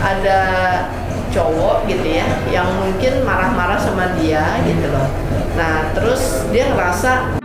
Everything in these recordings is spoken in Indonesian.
ada cowok gitu ya yang mungkin marah-marah sama dia gitu loh. Nah terus dia ngerasa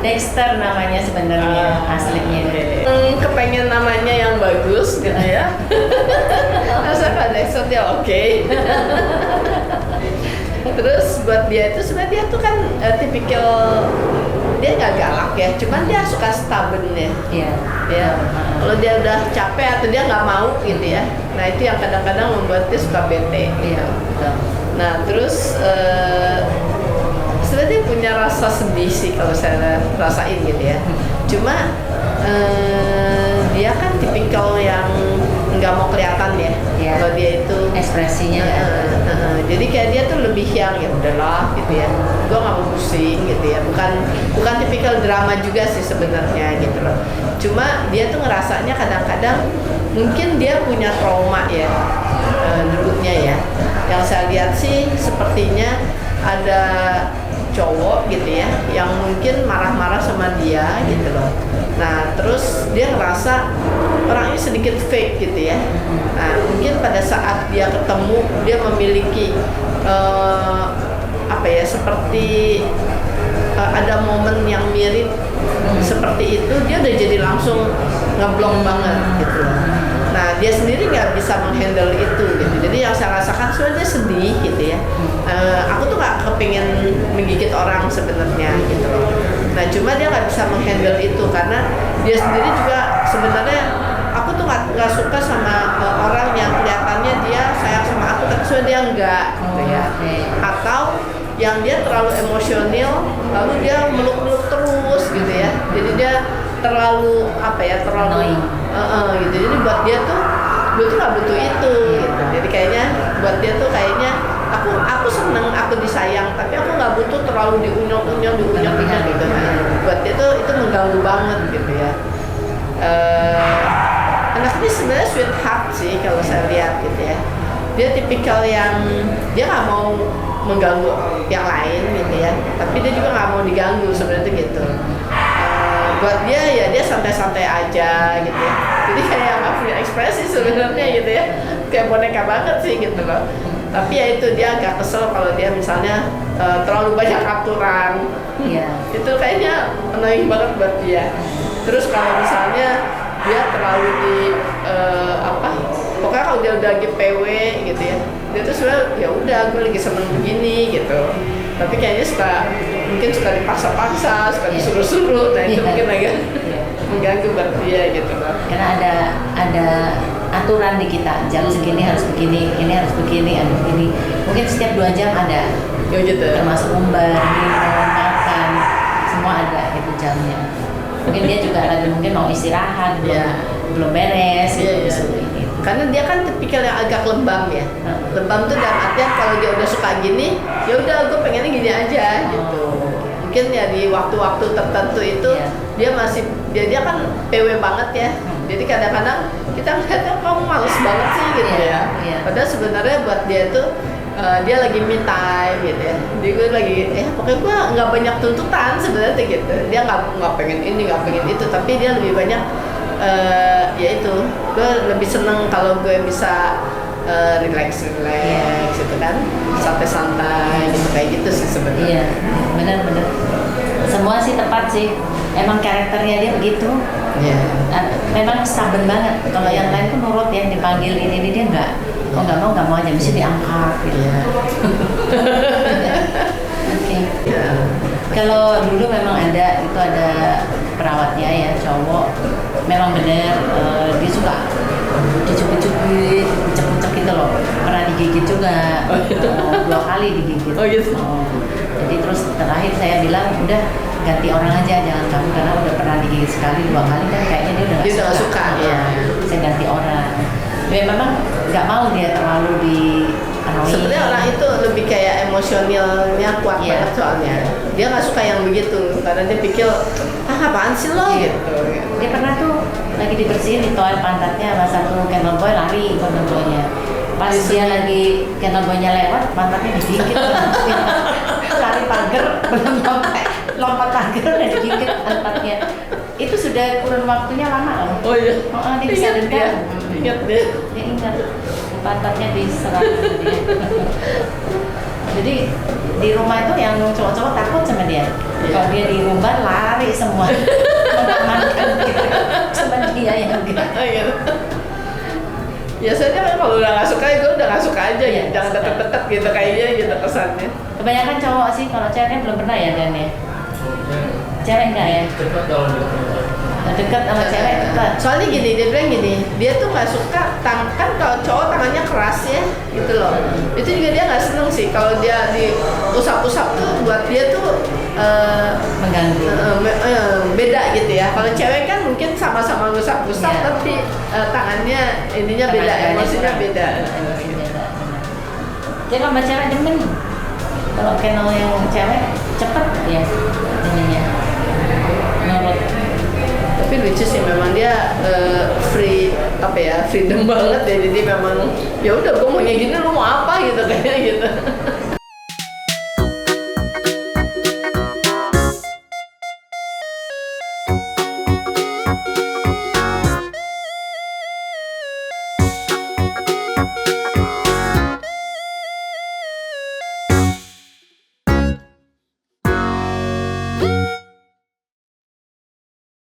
Dexter namanya sebenarnya aslinya. Kepengen namanya yang bagus gitu ya. Masa Pak Dexter dia oke. Terus buat dia itu sebenarnya dia tuh kan tipikal dia nggak galak ya, cuman dia suka stubborn ya. Iya. Ya. Kalau dia udah capek atau dia nggak mau gitu ya. Nah itu yang kadang-kadang membuat dia suka bete. Iya. Nah terus sebenarnya dia punya rasa sedih sih kalau saya rasain gitu ya. Cuma dia kan tipikal yang nggak mau kelihatan ya. Kalau dia itu ekspresinya. Jadi kayak dia tuh lebih yang ya udahlah gitu ya. Gue nggak mau pusing gitu ya. Bukan tipikal drama juga sih sebenarnya gitu loh. Cuma dia tuh ngerasanya kadang-kadang mungkin dia punya trauma ya dulunya ya. Yang saya lihat sih sepertinya ada cowok gitu ya yang mungkin marah-marah sama dia gitu loh. Nah terus dia ngerasa orang ini sedikit fake gitu ya. Nah mungkin pada saat dia ketemu dia memiliki apa ya seperti ada momen yang mirip seperti itu, dia udah jadi langsung ngeblok banget gitu loh. Nah dia sendiri nggak bisa menghandle itu gitu. Jadi yang saya rasakan sebenarnya sedih gitu ya. Aku tuh nggak kepingin menggigit orang sebenarnya gitu loh. Nah cuma dia nggak bisa menghandle itu karena dia sendiri juga sebenarnya aku tuh nggak suka sama orang yang kelihatannya dia sayang sama aku tapi sebenarnya dia enggak gitu ya. Atau yang dia terlalu emosional lalu dia meluk-meluk terus gitu ya. Jadi dia terlalu apa ya terlalu gitu. Jadi buat dia tuh nggak butuh itu gitu. Jadi kayaknya buat dia tuh kayaknya aku seneng aku disayang tapi aku nggak butuh terlalu diunyong-unyong gitu. Buat dia tuh itu mengganggu banget gitu ya. Anak ini sebenarnya sweetheart sih kalau saya lihat gitu ya. Dia tipikal yang dia nggak mau mengganggu yang lain gitu ya. Tapi dia juga nggak mau diganggu sebenarnya gitu. Buat dia ya dia santai-santai aja gitu ya. Jadi kayak nggak punya ekspresi sebenarnya gitu ya. Kayak boneka banget sih gitu loh. Tapi ya itu dia agak kesel kalau dia misalnya terlalu banyak aturan. Itu kayaknya annoying banget buat dia. Terus kalau misalnya dia terlalu di pokoknya kalau dia udah GPW gitu ya, dia tuh sebenarnya ya udah gue lagi seneng begini gitu. Tapi kayaknya mungkin suka dipaksa-paksa, suka disuruh-suruh. Nah itu mungkin agak mengganggu buat dia gitu loh. Karena ada aturan di kita, jam segini harus begini, ini harus begini, ada begini. Mungkin setiap 2 jam ada. Ya gitu. Termasuk umbar, minum, makan, semua ada itu jamnya. Mungkin dia juga lagi mungkin mau istirahat, belum beres gitu. karena dia kan tipikal yang agak lebam ya. Lebam tuh dalam artian kalau dia udah suka gini, ya udah gue pengennya gini aja gitu. Mungkin ya di waktu-waktu tertentu itu dia masih dia kan PW banget ya. Jadi kadang-kadang kita ngeliatnya kamu males banget sih gitu ya. Padahal sebenarnya buat dia tuh dia lagi me time gitu ya. Jadi gue lagi pokoknya gue nggak banyak tuntutan sebenarnya gitu. Dia nggak pengen ini nggak pengen itu, tapi dia lebih banyak ya itu. Gue lebih seneng kalau gue bisa relax gitu kan, santai-santai gitu kayak gitu sih sebenarnya. Iya, benar-benar. Semua sih tepat sih. Emang karakternya dia begitu. Iya. Memang stubborn banget. Kalau yang lain tuh nurut ya, dipanggil ini dia nggak. Kok nggak mau aja, mesti diangkat gitu. Oke. Kalau dulu memang ada perawatnya ya cowok. Memang benar dia suka dicubit-cubit, dicek-cek gitu loh. Pernah digigit juga, 2 kali digigit. Oh gitu. Jadi terus terakhir saya bilang udah ganti orang aja, jangan kamu karena udah pernah digigit sekali 2 kali kan kayaknya dia udah nggak suka. Ya. Saya ganti orang. Ya memang nggak mau dia terlalu di sebenarnya orang itu lebih kayak emosionalnya kuat banget soalnya. Dia nggak suka yang begitu karena dia pikir apaan sih lo gitu. Dia pernah tuh lagi dibersihin di toilet pantatnya sama satu kennel boy, lari kennel boynya. Pas dia lagi kennel boynya lewat, pantatnya digigit. Lari pagar, belum lompat pagar udah digigit pantatnya. Itu sudah kurun waktunya lama loh. Oh iya. Dia bisa dendam. Ingat deh. Dia ingat pantatnya diserang. Jadi di rumah itu yang cowok-cowok takut sama dia. Kalau dia diumbar lari semua. Mengamankan gitu. Cuma dia yang enggak. Biasanya kan kalau udah nggak suka, gue udah nggak suka aja ya. Jangan deket-deket gitu kayaknya gitu kesannya. Kebanyakan cowok sih, kalau cewek kan belum pernah ya Dan ya. Cewek enggak ya? Dekat sama cewek dekat. Soalnya gini, dia bilang gini, dia tuh nggak suka kan kalau cowok tangannya keras ya, gitu loh. Itu juga dia nggak seneng sih kalau dia diusap-usap tuh buat dia tuh mengganggu. Beda gitu ya. Kalau cewek kan mungkin sama-sama usap-usap tapi tangannya ininya beda, emosinya beda. Jadi kalau mbak cewek demen, kalau kennel yang cewek cepet ya ininya nurut. Tapi lucu sih memang dia freedom banget ya, jadi memang ya udah gue maunya gini, lu mau apa gitu kayaknya gitu.